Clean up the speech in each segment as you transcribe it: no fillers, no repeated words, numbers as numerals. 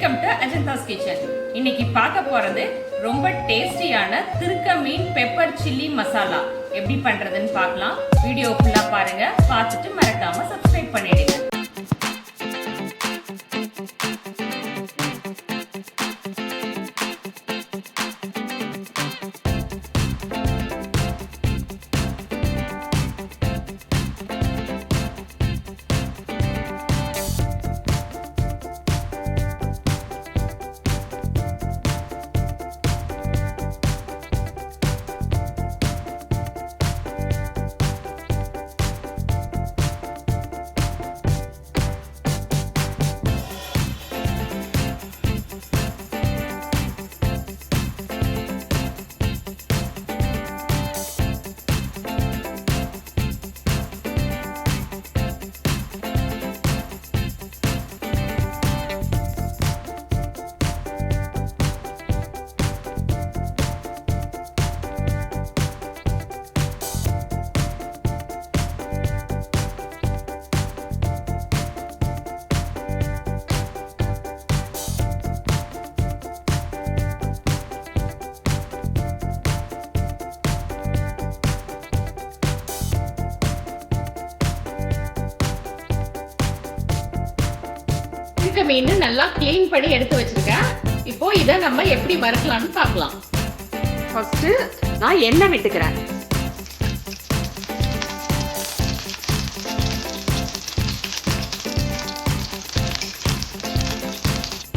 Welcome to அஜந்தாஸ் kitchen. இன்னைக்கு பார்க்க போறது ரொம்ப டேஸ்டியான திருக்க மீன் பெப்பர் சில்லி மசாலா எப்படி பண்றதுன்னு பார்க்கலாம். வீடியோ ஃபுல்லா பாருங்க, பார்த்துட்டு மறக்காம சப்ஸ்கிரைப் பண்ணிடுங்க. மீன் நல்லா கிளீன் பண்ணி எடுத்து வச்சிருக்கேன். இப்போ இதை நம்ம எப்படி வறுக்கலாம்னு பார்க்கலாம். ஃபர்ஸ்ட் நான் எண்ணெய் விட்டுக்கிறேன்.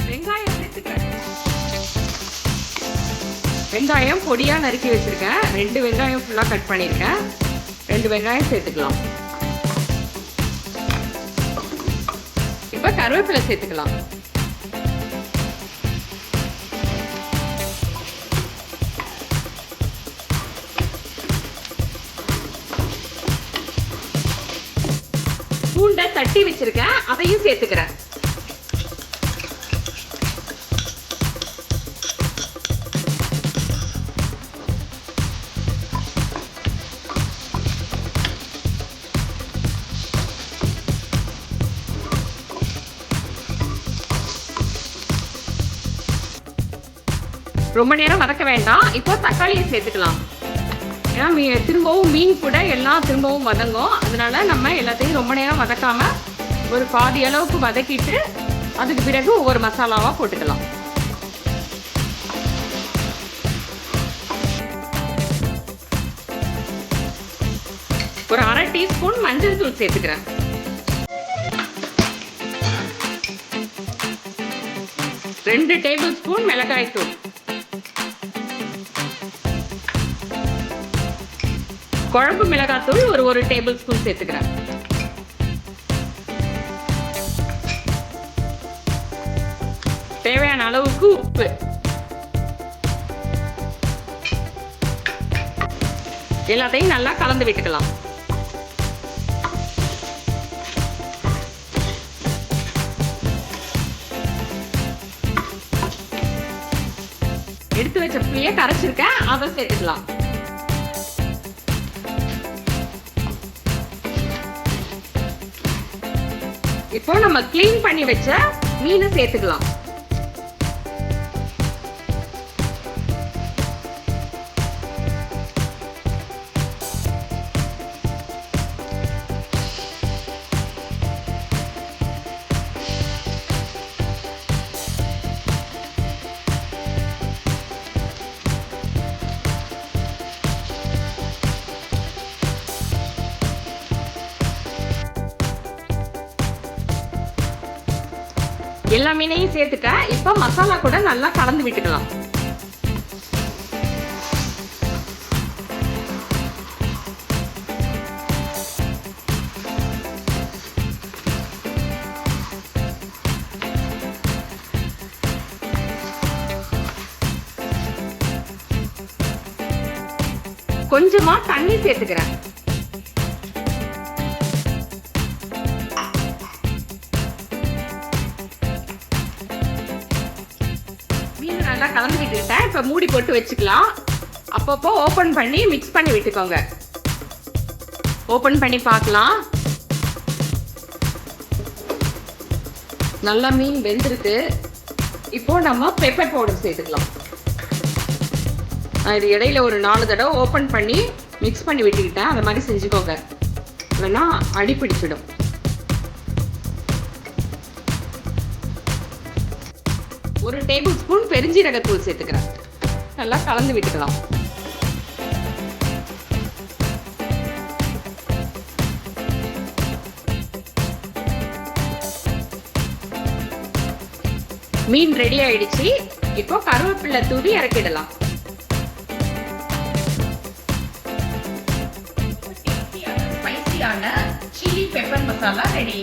வெங்காயம் சேர்த்துக்கிறேன். வெங்காயம் பொடியா நறுக்கி வச்சிருக்கேன். 2 வெங்காயம் ஃபுல்லா கட் பண்ணிருக்கேன். 2 வெங்காயம் சேர்த்துக்கலாம். இப்ப கருவேப்பிலை சேர்த்துக்கலாம். பூண்டை தட்டி வச்சிருக்கேன், அதையும் சேர்த்துக்கிறேன். ரொம்ப நேரம் வதக்க வேண்டாம். இப்போ தக்காளியை சேர்த்துக்கலாம். ஏன்னா திரும்பவும் மீன் கூட எல்லாம் திரும்பவும் வதங்கும். அதனால நம்ம எல்லாத்தையும் ரொம்ப நேரம் வதக்காம ஒரு பாதி அளவுக்கு வதக்கிட்டு அதுக்கு பிறகு ஒவ்வொரு மசாலாவா போட்டுக்கலாம். ஒரு 1/2 டீஸ்பூன் மஞ்சள் தூள் சேர்த்துக்கிறேன். 2 டேபிள் ஸ்பூன் மிளகாய் தூள், குழம்பு மிளகாத்தூள் ஒரு டேபிள் ஸ்பூன் சேர்த்துக்கிறேன். தேவையான அளவுக்கு உப்பு. எல்லாத்தையும் நல்லா கலந்து விட்டுக்கலாம். எடுத்து வச்ச புளியை கரைச்சிருக்கேன், அதை சேர்த்துக்கலாம். இப்போ நம்ம கிளீன் பண்ணி வச்ச மீனை சேர்த்துக்கலாம். எல்லா மீனையும் சேர்த்துட்டேன். இப்போ மசாலா கூட நல்லா கலந்து விட்டுக்கலாம். கொஞ்சமா தண்ணி சேர்த்துக்கிறேன். நல்லா கலந்து விட்டுட்டேன். இப்போ மூடி போட்டு வச்சுக்கலாம். அப்பப்போ ஓப்பன் பண்ணி மிக்ஸ் பண்ணி விட்டுக்கோங்க. ஓப்பன் பண்ணி பார்க்கலாம். நல்லா மீன் வெந்திருக்கு. இப்போ நம்ம பெப்பர் பவுடர் சேர்த்துக்கலாம். இது இடையில ஒரு 4 தடவை ஓப்பன் பண்ணி மிக்ஸ் பண்ணி விட்டுக்கிட்டேன். அந்த மாதிரி செஞ்சுக்கோங்க, இல்லைன்னா அடி பிடிச்சிடும். ஒரு டேபிள் ஸ்பூன் பெருஞ்சீரகத்தூள் சேர்த்துக்கிறேன். நல்லா கலந்து விட்டுக்கலாம். மீன் ரெடி ஆயிடுச்சு. இப்போ கருவேப்பிலை தூவி இறக்கிடலாம். ஸ்பைசியான சில்லி பெப்பர் மசாலா ரெடி.